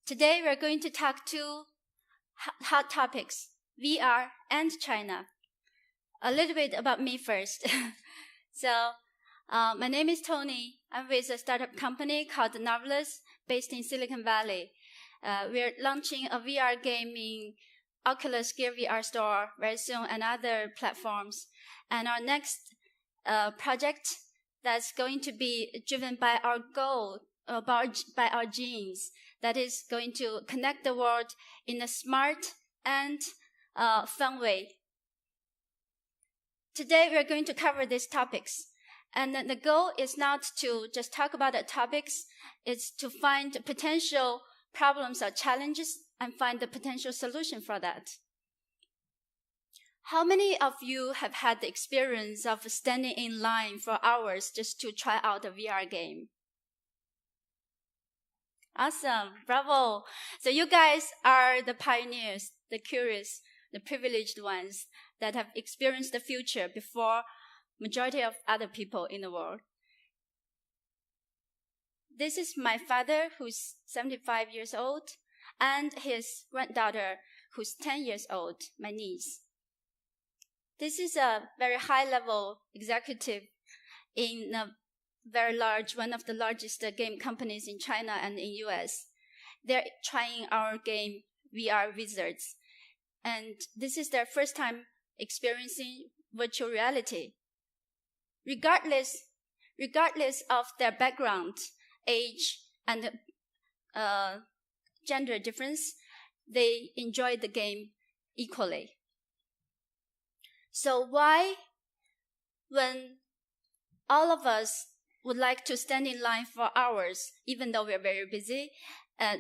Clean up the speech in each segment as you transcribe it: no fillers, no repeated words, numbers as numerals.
Today we're going to talk two hot topics, VR and China. A little bit about me first. My name is Tony. I'm with a startup company called Novelist, based in Silicon Valley. We're launching a VR game in Oculus Gear VR store very soon and other platforms. And our next project that's going to be driven by our goal, by our genes, that is going to connect the world in a smart and fun way. Today, we're going to cover these topics. And the goal is not to just talk about the topics, it's to find potential problems or challenges and find the potential solution for that. How many of you have had the experience of standing in line for hours just to try out a VR game? Awesome, bravo. So you guys are the pioneers, the curious, the privileged ones that have experienced the future before majority of other people in the world. This is my father, who's 75 years old, and his granddaughter, who's 10 years old, my niece. This is a very high-level executive in a very large, one of the largest game companies in China and in US. They're trying our game, VR Wizards. And this is their first time experiencing virtual reality. Regardless of their background, age, and gender difference, they enjoy the game equally. So why, when all of us would like to stand in line for hours, even though we're very busy,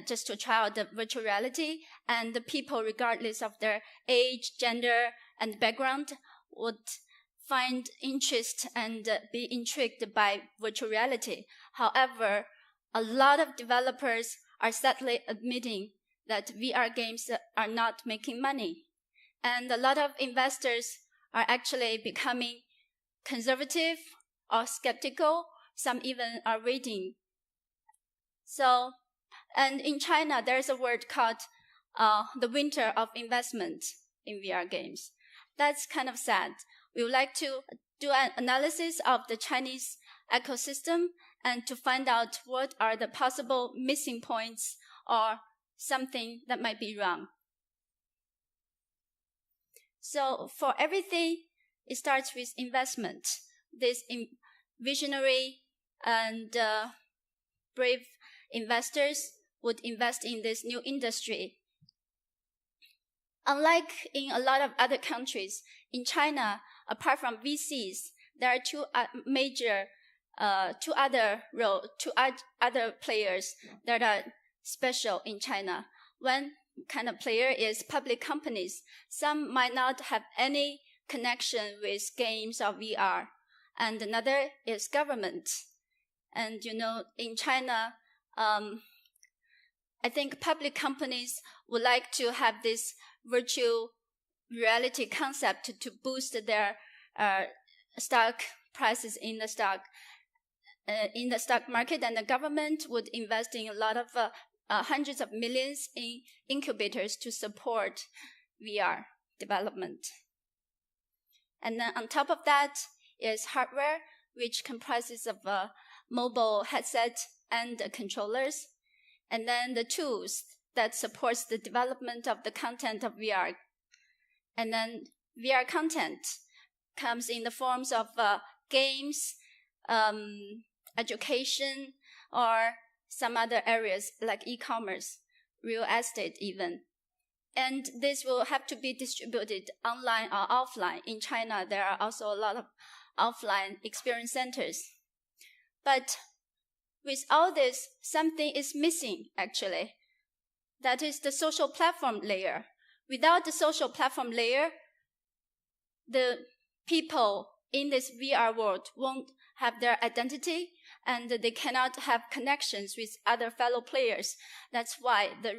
just to try out the virtual reality, and the people, regardless of their age, gender, and background, would find interest and be intrigued by virtual reality. However, a lot of developers are sadly admitting that VR games are not making money. And a lot of investors are actually becoming conservative or skeptical. Some even are waiting. So, and in China, there's a word called the winter of investment in VR games. That's kind of sad. We would like to do an analysis of the Chinese ecosystem and to find out what are the possible missing points or something that might be wrong. So for everything, it starts with investment. This visionary and brave investors would invest in this new industry. Unlike in a lot of other countries, in China, apart from VCs, there are two other players that are special in China. One kind of player is public companies. Some might not have any connection with games or VR. And another is government. And in China, I think public companies would like to have this virtual reality concept to boost their stock prices in the stock market, and the government would invest in a lot of hundreds of millions in incubators to support VR development. And then on top of that is hardware, which comprises of a mobile headset and controllers, and then the tools that supports the development of the content of VR. And then VR content comes in the forms of games, education, or some other areas like e-commerce, real estate even. And this will have to be distributed online or offline. In China, there are also a lot of offline experience centers. But with all this, something is missing, actually. That is the social platform layer. Without the social platform layer, the people in this VR world won't have their identity, and they cannot have connections with other fellow players. That's why the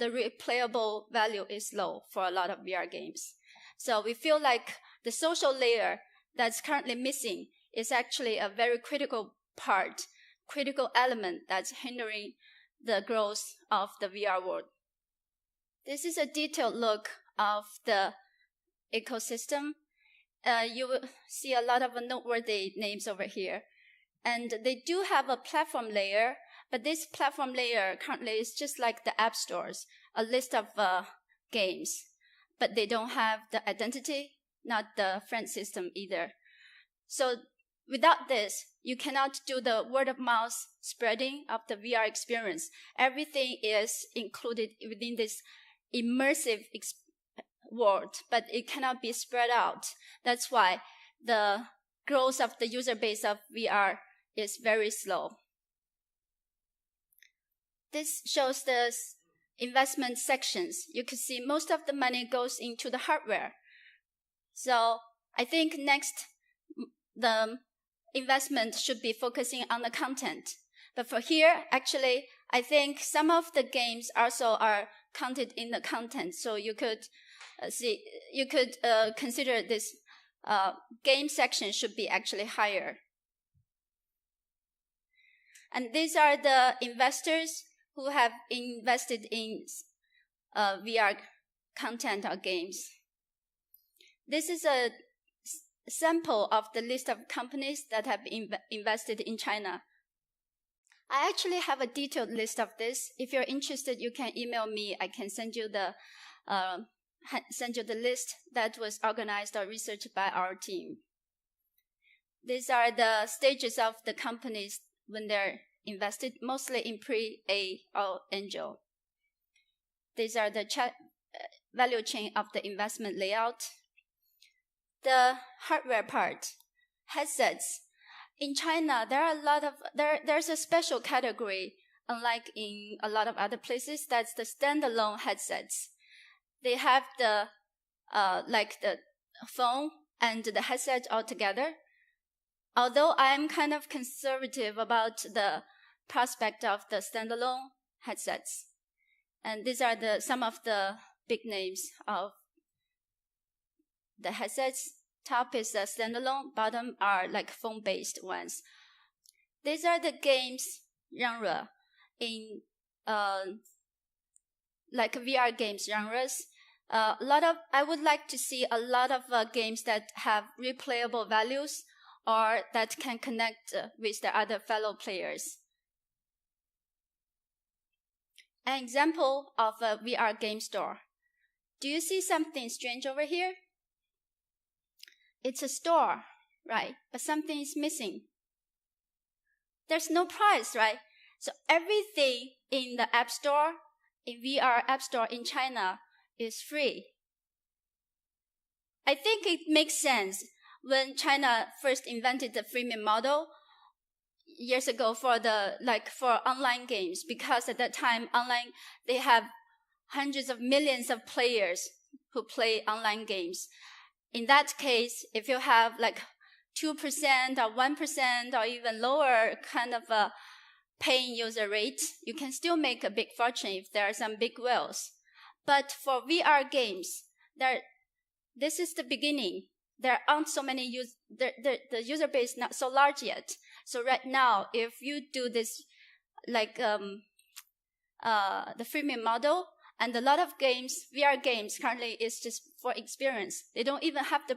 replayable value is low for a lot of VR games. So we feel like the social layer that's currently missing is actually a very critical element that's hindering the growth of the VR world. This is a detailed look of the ecosystem. You will see a lot of noteworthy names over here. And they do have a platform layer, but this platform layer currently is just like the app stores, a list of games. But they don't have the identity, not the friend system either. So without this, you cannot do the word of mouth spreading of the VR experience. Everything is included within this immersive world, but it cannot be spread out. That's why the growth of the user base of VR is very slow. This shows the investment sections. You can see most of the money goes into the hardware. So I think next, the investment should be focusing on the content. But for here, actually, I think some of the games also are counted in the content. So you could consider this game section should be actually higher. And these are the investors who have invested in VR content or games. This is a sample of the list of companies that have invested in China. I actually have a detailed list of this. If you're interested, you can email me. I can send you the list that was organized or researched by our team. These are the stages of the companies when they're invested, mostly in pre-A or angel. These are the value chain of the investment layout. The hardware part, headsets. In China, there's a special category, unlike in a lot of other places, that's the standalone headsets. They have the like the phone and the headset all together. Although I'm kind of conservative about the prospect of the standalone headsets. And these are some of the big names of the headsets. Top is the standalone, bottom are like phone-based ones. These are the games genre in like VR games genres. I would like to see a lot of games that have replayable values or that can connect with the other fellow players. An example of a VR game store. Do you see something strange over here? It's a store, right? But something is missing. There's no price, right? So everything in the App Store, in VR App Store in China, is free. I think it makes sense when China first invented the freemium model years ago for online games, because at that time online they have hundreds of millions of players who play online games. In that case, if you have like 2% or 1% or even lower kind of a paying user rate, you can still make a big fortune if there are some big whales. But for VR games, this is the beginning. There aren't so many the user base not so large yet. So right now, if you do this like the freemium model, and a lot of games, VR games currently is just for experience. They don't even have the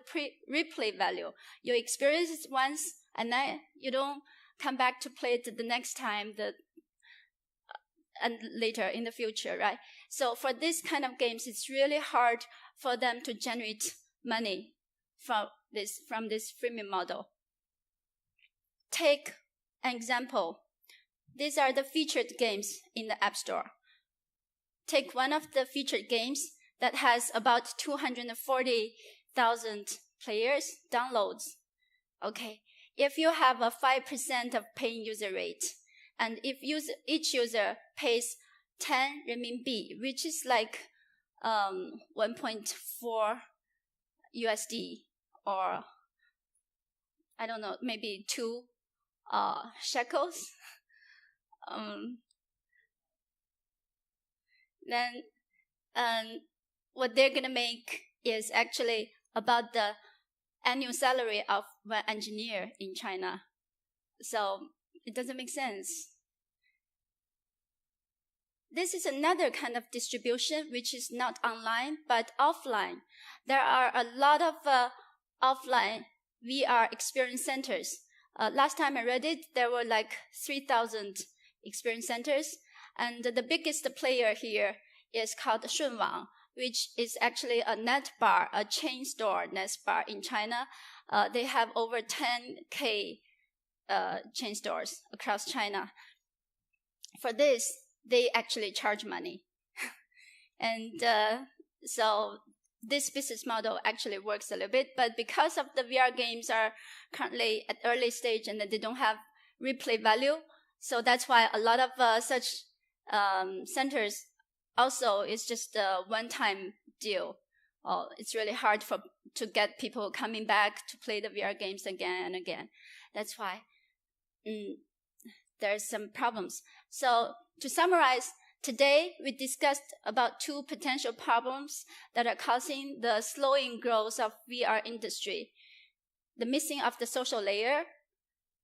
replay value. You experience it once, and then you don't come back to play it the next time and later in the future, right? So for this kind of games, it's really hard for them to generate money from this freemium model. Take an example. These are the featured games in the App Store. Take one of the featured games that has about 240,000 players downloads. Okay, if you have a 5% of paying user rate, and if each user pays 10 renminbi, which is like 1.4 USD, or I don't know, maybe 2 shekels, then what they're going to make is actually about the annual salary of one engineer in China. So it doesn't make sense. this is another kind of distribution which is not online but offline. There are a lot of offline VR experience centers. Last time I read it, there were like 3,000 experience centers. And the biggest player here is called Shunwang, which is actually a net bar, a chain store net bar in China. They have over 10K chain stores across China. For this, they actually charge money. And so this business model actually works a little bit, but because of the VR games are currently at early stage and they don't have replay value, so that's why a lot of such centers also is just a one-time deal. It's really hard to get people coming back to play the VR games again and again. That's why there's some problems. So to summarize, today we discussed about two potential problems that are causing the slowing growth of VR industry: the missing of the social layer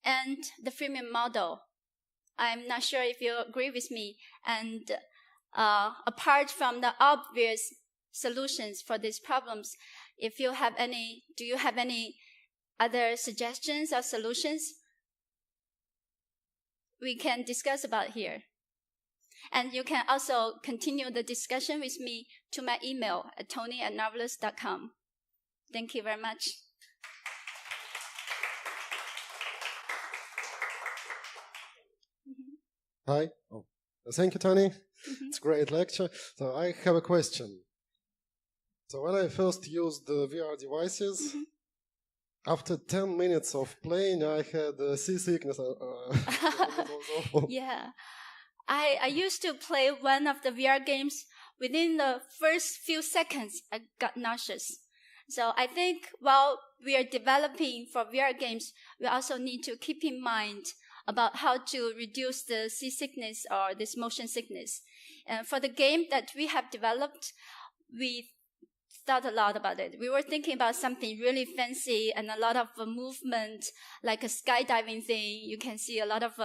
and the freemium model. I'm not sure if you agree with me. And apart from the obvious solutions for these problems, do you have any other suggestions or solutions we can discuss about here? And you can also continue the discussion with me to my email at tony@marvelous.com. Thank you very much. Hi. Thank you, Tony. It's a great lecture. So I have a question. So when I first used the VR devices, after 10 minutes of playing, I had seasickness. Yeah. I used to play one of the VR games. Within the first few seconds, I got nauseous. So I think while we are developing for VR games, we also need to keep in mind about how to reduce the seasickness or this motion sickness. And for the game that we have developed, we thought a lot about it. We were thinking about something really fancy and a lot of movement, like a skydiving thing. You can see a lot of,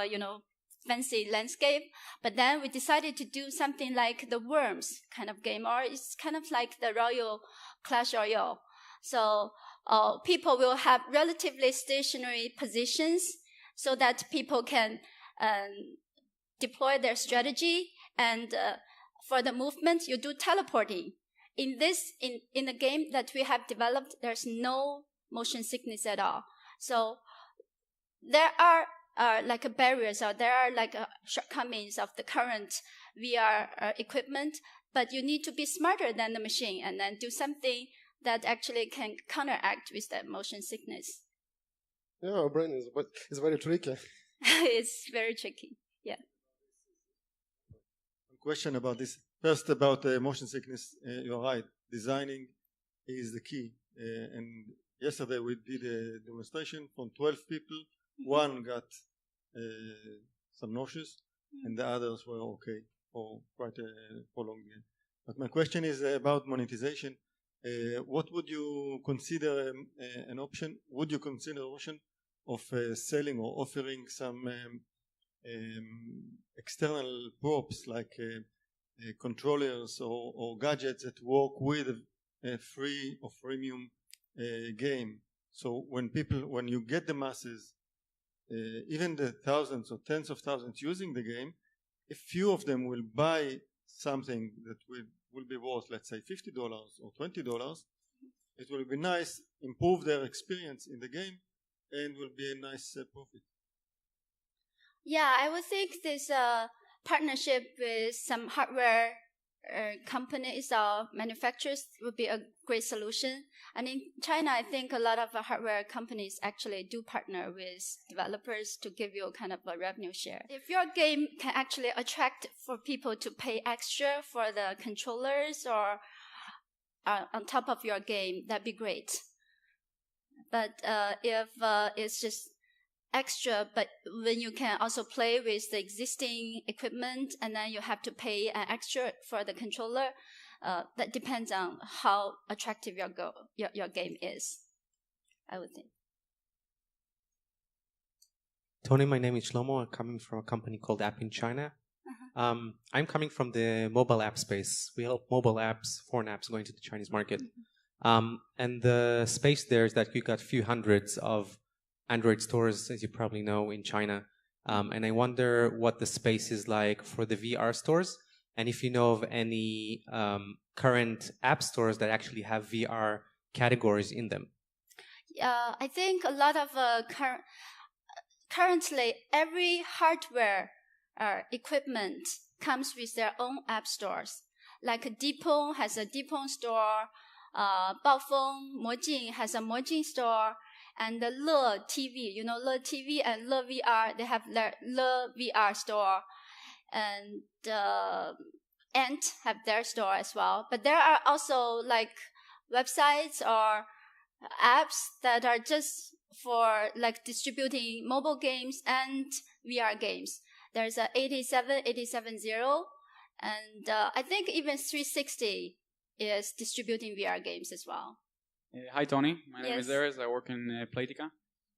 fancy landscape. But then we decided to do something like the Worms kind of game, or it's kind of like the Clash Royale. So people will have relatively stationary positions so that people can deploy their strategy. And for the movement, you do teleporting. In the game that we have developed, there's no motion sickness at all. So there are barriers, or there are shortcomings of the current VR equipment, but you need to be smarter than the machine and then do something that actually can counteract with that motion sickness. Yeah, our brain is very tricky. It's very tricky, yeah. Question about this. First, about motion sickness, you're right. Designing is the key. And yesterday we did a demonstration from 12 people. One got some nauseous, and the others were okay for quite a prolonged game. But my question is about monetization. What would you consider an option? Would you consider an option of selling or offering some external props like controllers or gadgets that work with a free or freemium game? So when you get the masses, even the thousands or tens of thousands using the game, a few of them will buy something that will be worth, let's say, $50 or $20. It will be nice, improve their experience in the game, and will be a nice profit. Yeah, I would think this partnership with some hardware companies or manufacturers would be a great solution. And in China, I think a lot of hardware companies actually do partner with developers to give you kind of a revenue share. If your game can actually attract for people to pay extra for the controllers or on top of your game, that'd be great. But if it's just extra, but when you can also play with the existing equipment and then you have to pay an extra for the controller, that depends on how attractive your game is, I would think. Tony, my name is Shlomo. I'm coming from a company called App in China. I'm coming from the mobile app space. We help mobile apps, foreign apps going to the Chinese market. And the space there is that you got a few hundreds of Android stores, as you probably know, in China. And I wonder what the space is like for the VR stores, and if you know of any current app stores that actually have VR categories in them. I think a lot of currently every hardware equipment comes with their own app stores. Like Depong has a Depong store, Baofeng, Mojing has a Mojing store, and the Le TV, Le TV and Le VR, they have their Le VR store, and Ant have their store as well. But there are also like websites or apps that are just for like distributing mobile games and VR games. There's a 870, and I think even 360 is distributing VR games as well. Hi, Tony. My name is Ares. I work in Playtica.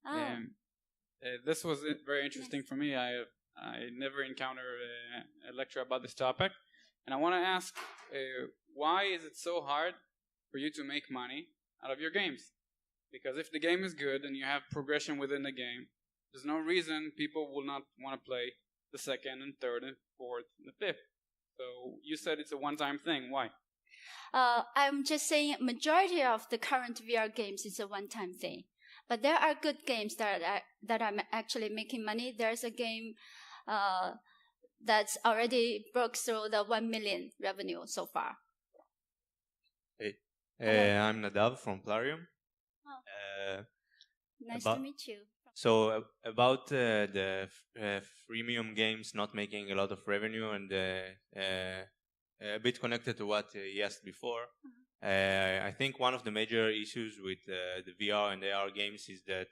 Oh. This was very interesting for me. I never encountered a lecture about this topic. And I want to ask, why is it so hard for you to make money out of your games? Because if the game is good and you have progression within the game, there's no reason people will not want to play the second and third and fourth and the fifth. So you said it's a one-time thing. Why? I'm just saying majority of the current VR games is a one-time thing. But there are good games that are actually making money. There's a game that's already broke through the 1 million revenue so far. Hey, I'm Nadav from Plarium. Nice to meet you. So about the freemium games not making a lot of revenue, and a bit connected to what he asked before, I think one of the major issues with the VR and AR games is that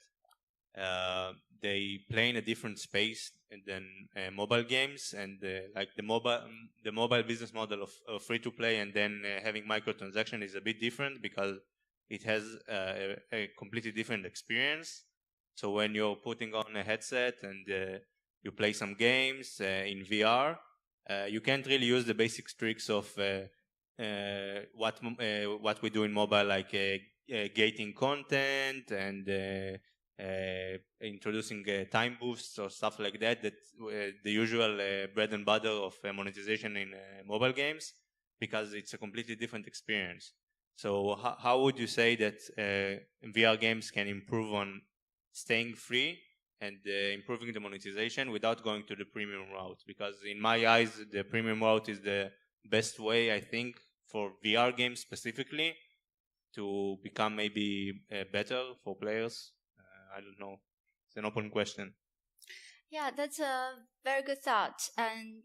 they play in a different space than mobile games, and like the mobile business model of free to play and then having microtransaction is a bit different because it has a completely different experience. So when you're putting on a headset and you play some games in VR, you can't really use the basic tricks of what we do in mobile, like gating content and introducing time boosts or stuff like that, the usual bread and butter of monetization in mobile games, because it's a completely different experience. So how would you say that VR games can improve on staying free and improving the monetization without going to the premium route? Because in my eyes, the premium route is the best way, I think, for VR games specifically to become maybe better for players. I don't know. It's an open question. Yeah, that's a very good thought. And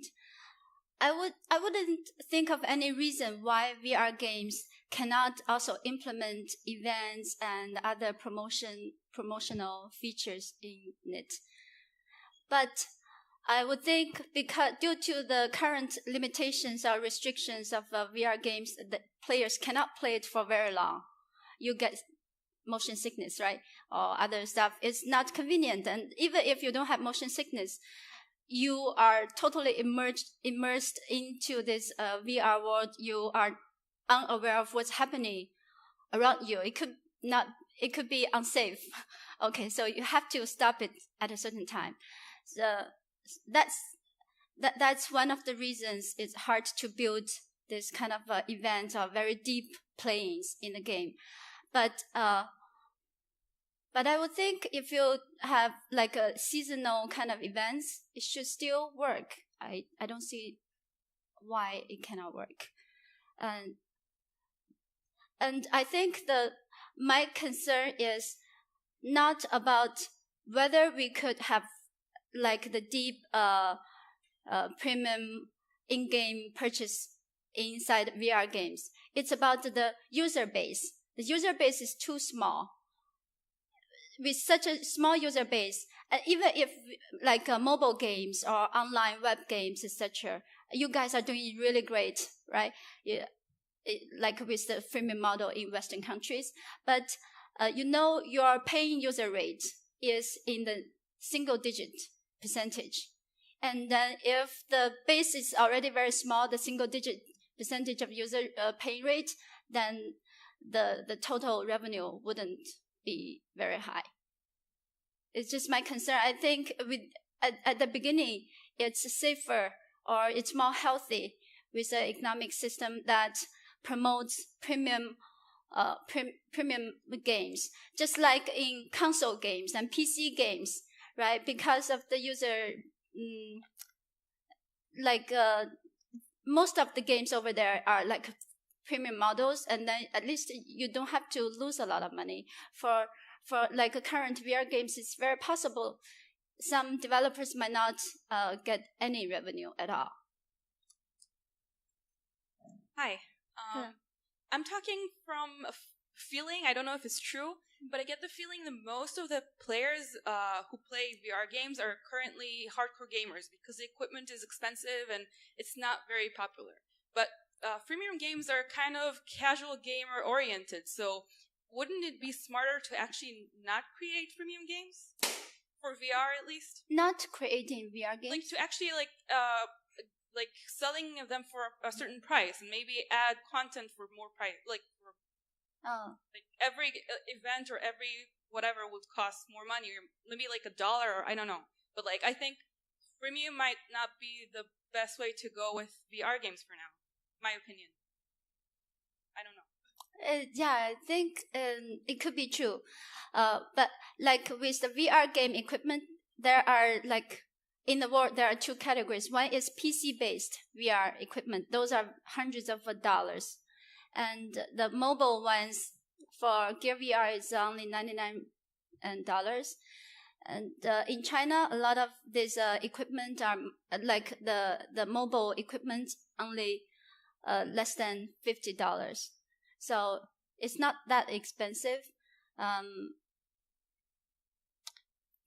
I wouldn't think of any reason why VR games cannot also implement events and other promotional features in it. But I would think because due to the current limitations or restrictions of VR games, the players cannot play it for very long. You get motion sickness, right? Or other stuff. It's not convenient. And even if you don't have motion sickness, you are totally immersed into this VR world. You are unaware of what's happening around you. It could be unsafe. Okay, so you have to stop it at a certain time. So that's one of the reasons it's hard to build this kind of event or very deep playings in the game. But I would think if you have like a seasonal kind of events, it should still work. I don't see why it cannot work. And I think my concern is not about whether we could have like the deep premium in-game purchase inside VR games. It's about the user base. The user base is too small. With such a small user base, even if like mobile games or online web games, etc., you guys are doing really great, right? Yeah, like with the freemium model in Western countries. But your paying user rate is in the single-digit percentage. And then if the base is already very small, the single-digit percentage of user pay rate, then the total revenue wouldn't be very high. It's just my concern. I think at the beginning, it's safer or it's more healthy with an economic system that promotes premium games, just like in console games and PC games, right? Because of the user, most of the games over there are like premium models, and then at least you don't have to lose a lot of money. For like current VR games, it's very possible some developers might not get any revenue at all. Hi. I'm talking from a feeling, I don't know if it's true, but I get the feeling that most of the players who play VR games are currently hardcore gamers because the equipment is expensive and it's not very popular. But freemium games are kind of casual gamer oriented, so wouldn't it be smarter to actually not create freemium games? For VR at least? Not creating VR games? Like to actually like selling them for a certain price and maybe add content for more price, like every event or every whatever would cost more money, or maybe like $1, or I don't know. But like I think freemium might not be the best way to go with VR games for now. My opinion. I don't know. Yeah, I think it could be true. But like with the VR game equipment, there are like in the world there are two categories. One is PC-based VR equipment; those are hundreds of dollars, and the mobile ones for Gear VR is only $99. And in China, a lot of these equipment are like the mobile equipment only less than $50. So it's not that expensive.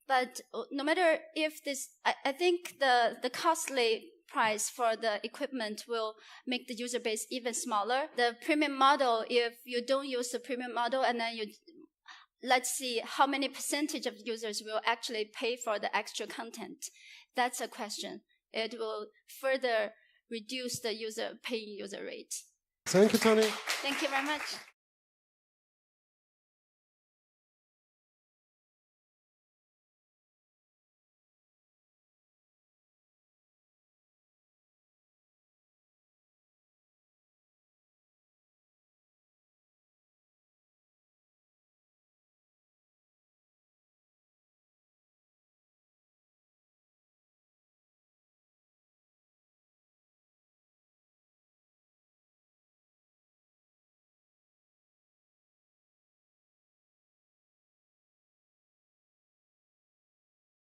But no matter if this, I think the costly price for the equipment will make the user base even smaller. The premium model, if you don't use the premium model and then let's see how many percentage of users will actually pay for the extra content. That's a question. It will further reduce the paying user rate. Thank you, Tony. Thank you very much.